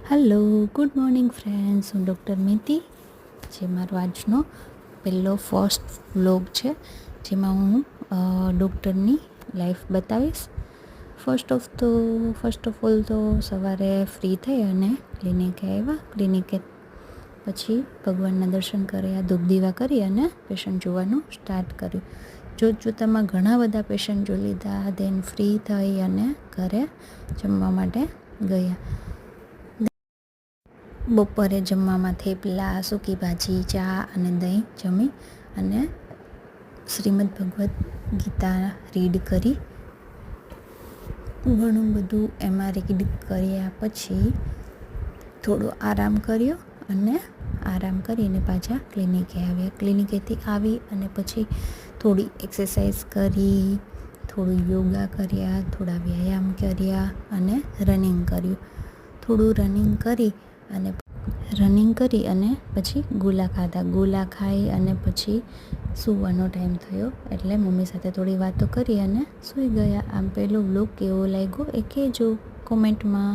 Hello, good morning friends. હું doctor મિતિ. જે મારો આજનો ફર્સ્ટ વ્લોગ છે, જેમાં હું ડૉક્ટરની લાઈફ બતાવીશ. ફર્સ્ટ ઓફ ઓલ તો સવારે ફ્રી થઈ અને ક્લિનિકે આવ્યા. ક્લિનિકે પછી ભગવાનના દર્શન કર્યા, ધૂપ દીવા કરી અને પેશન્ટ જોવાનું સ્ટાર્ટ કર્યું. જોતામાં ઘણા બધા પેશન્ટ જોઈ લીધા. દેન ફ્રી થઈ અને ઘરે જમવા માટે ગયા. બપોરે જમવામાં થેપલા, સૂકી ભાજી, ચા અને દહીં જમી અને શ્રીમદ ભગવદ્ ગીતા રીડ કરી. ઘણું બધું એમાં રીડ કર્યા પછી થોડો આરામ કર્યો અને આરામ કરીને પાછા ક્લિનિકે આવ્યા. ક્લિનિકેથી આવી અને પછી થોડી એક્સરસાઇઝ કરી, થોડું યોગા કર્યા, થોડા વ્યાયામ કર્યા અને રનિંગ કર્યું. થોડું રનિંગ કરી અને પછી ગોલા ખાધા. ગોલા ખાઈ અને પછી સૂવાનો ટાઈમ થયો એટલે મમ્મી સાથે થોડી વાતો કરી અને સૂઈ ગયા. આમ પહેલો વ્લોગ કેવો લાગ્યો એ કહેજો કોમેન્ટમાં.